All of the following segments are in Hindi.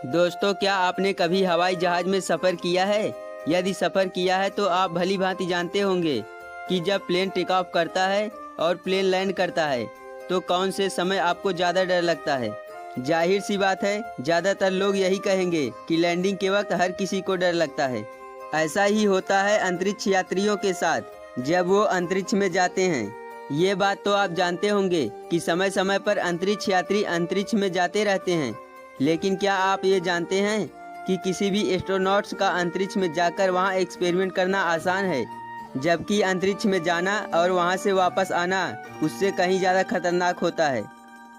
दोस्तों, क्या आपने कभी हवाई जहाज में सफ़र किया है? यदि सफ़र किया है तो आप भली भांति जानते होंगे कि जब प्लेन टेक ऑफ करता है और प्लेन लैंड करता है तो कौन से समय आपको ज़्यादा डर लगता है। जाहिर सी बात है, ज़्यादातर लोग यही कहेंगे कि लैंडिंग के वक्त हर किसी को डर लगता है। ऐसा ही होता है अंतरिक्ष यात्रियों के साथ जब वो अंतरिक्ष में जाते हैं। ये बात तो आप जानते होंगे कि समय समय पर अंतरिक्ष यात्री अंतरिक्ष में जाते रहते हैं, लेकिन क्या आप ये जानते हैं कि किसी भी एस्ट्रोनॉट्स का अंतरिक्ष में जाकर वहाँ एक्सपेरिमेंट करना आसान है, जबकि अंतरिक्ष में जाना और वहाँ से वापस आना उससे कहीं ज़्यादा खतरनाक होता है।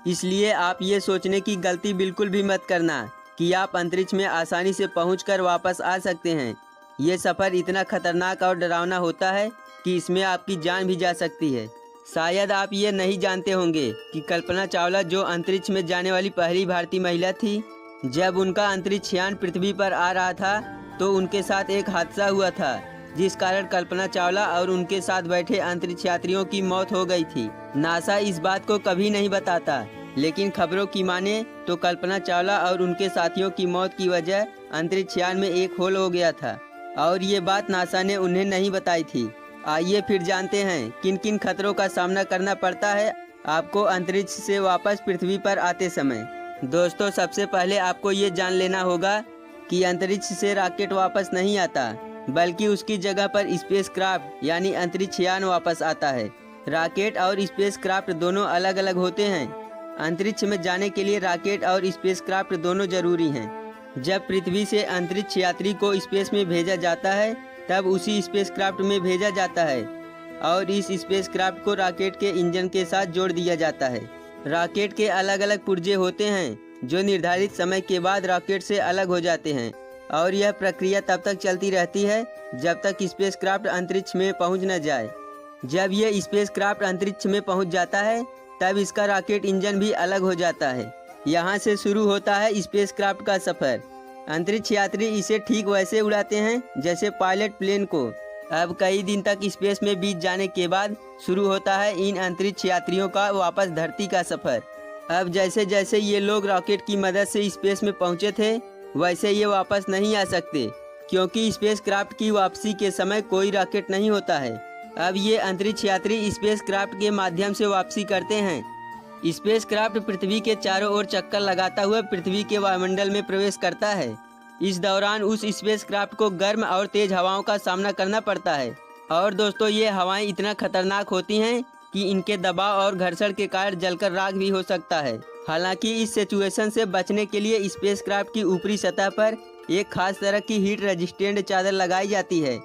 इसलिए आप ये सोचने की गलती बिल्कुल भी मत करना कि आप अंतरिक्ष में आसानी से पहुँचकर वापस आ सकते हैं। ये सफ़र इतना खतरनाक और डरावना होता है कि इसमें आपकी जान भी जा सकती है। शायद आप ये नहीं जानते होंगे कि कल्पना चावला जो अंतरिक्ष में जाने वाली पहली भारतीय महिला थी, जब उनका अंतरिक्ष यान पृथ्वी पर आ रहा था तो उनके साथ एक हादसा हुआ था, जिस कारण कल्पना चावला और उनके साथ बैठे अंतरिक्ष यात्रियों की मौत हो गई थी। नासा इस बात को कभी नहीं बताता, लेकिन खबरों की माने तो कल्पना चावला और उनके साथियों की मौत की वजह अंतरिक्ष यान में एक होल हो गया था और ये बात नासा ने उन्हें नहीं बताई थी। आइए फिर जानते हैं किन किन खतरों का सामना करना पड़ता है आपको अंतरिक्ष से वापस पृथ्वी पर आते समय। दोस्तों, सबसे पहले आपको ये जान लेना होगा कि अंतरिक्ष से रॉकेट वापस नहीं आता, बल्कि उसकी जगह पर स्पेस क्राफ्ट यानी अंतरिक्ष यान वापस आता है। रॉकेट और स्पेस क्राफ्ट दोनों अलग अलग होते हैं। अंतरिक्ष में जाने के लिए रॉकेट और स्पेस क्राफ्ट दोनों जरूरी हैं। जब पृथ्वी से अंतरिक्ष यात्री को स्पेस में भेजा जाता है तब उसी स्पेस क्राफ्ट में भेजा जाता है और इस स्पेस क्राफ्ट को रॉकेट के इंजन के साथ जोड़ दिया जाता है। रॉकेट के अलग अलग पुर्जे होते हैं जो निर्धारित समय के बाद रॉकेट से अलग हो जाते हैं और यह प्रक्रिया तब तक चलती रहती है जब तक स्पेस क्राफ्ट अंतरिक्ष में पहुंच न जाए। जब यह स्पेस क्राफ्ट अंतरिक्ष में पहुंच जाता है तब इसका रॉकेट इंजन भी अलग हो जाता है। यहाँ से शुरू होता है स्पेस क्राफ्ट का सफ़र। अंतरिक्ष यात्री इसे ठीक वैसे उड़ाते हैं जैसे पायलट प्लेन को। अब कई दिन तक स्पेस में बीत जाने के बाद शुरू होता है इन अंतरिक्ष यात्रियों का वापस धरती का सफ़र। अब जैसे जैसे ये लोग रॉकेट की मदद से स्पेस में पहुंचे थे, वैसे ये वापस नहीं आ सकते, क्योंकि स्पेस क्राफ्ट की वापसी के समय कोई रॉकेट नहीं होता है। अब ये अंतरिक्ष यात्री स्पेस क्राफ्ट के माध्यम से वापसी करते हैं। स्पेस क्राफ्ट पृथ्वी के चारों ओर चक्कर लगाता हुआ पृथ्वी के वायुमंडल में प्रवेश करता है। इस दौरान उस स्पेस क्राफ्ट को गर्म और तेज हवाओं का सामना करना पड़ता है। और दोस्तों, ये हवाएं इतना खतरनाक होती हैं कि इनके दबाव और घर्षण के कारण जलकर राख भी हो सकता है। हालांकि इस सिचुएशन से बचने के लिए स्पेस क्राफ्ट की ऊपरी सतह पर एक खास तरह की हीट रेजिस्टेंट चादर लगाई जाती है,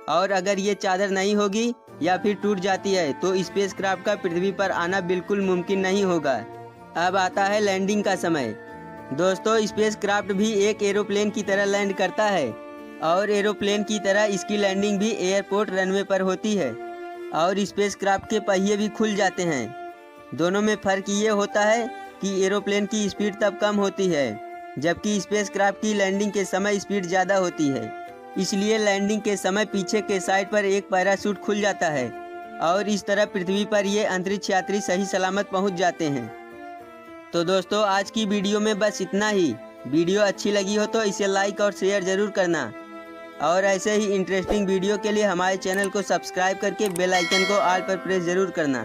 और अगर ये चादर नहीं होगी या फिर टूट जाती है तो स्पेस क्राफ्ट का पृथ्वी पर आना बिल्कुल मुमकिन नहीं होगा। अब आता है लैंडिंग का समय। दोस्तों, स्पेस क्राफ्ट भी एक एरोप्लेन की तरह लैंड करता है और एरोप्लेन की तरह इसकी लैंडिंग भी एयरपोर्ट रनवे पर होती है और स्पेस क्राफ्ट के पहिए भी खुल जाते हैं। दोनों में फ़र्क ये होता है कि एरोप्लेन की स्पीड तब कम होती है, जबकि स्पेस क्राफ्ट की लैंडिंग के समय स्पीड ज़्यादा होती है। इसलिए लैंडिंग के समय पीछे के साइड पर एक पैराशूट खुल जाता है और इस तरह पृथ्वी पर ये अंतरिक्ष यात्री सही सलामत पहुंच जाते हैं। तो दोस्तों, आज की वीडियो में बस इतना ही। वीडियो अच्छी लगी हो तो इसे लाइक और शेयर ज़रूर करना और ऐसे ही इंटरेस्टिंग वीडियो के लिए हमारे चैनल को सब्सक्राइब करके बेल आइकन को ऑल पर प्रेस ज़रूर करना।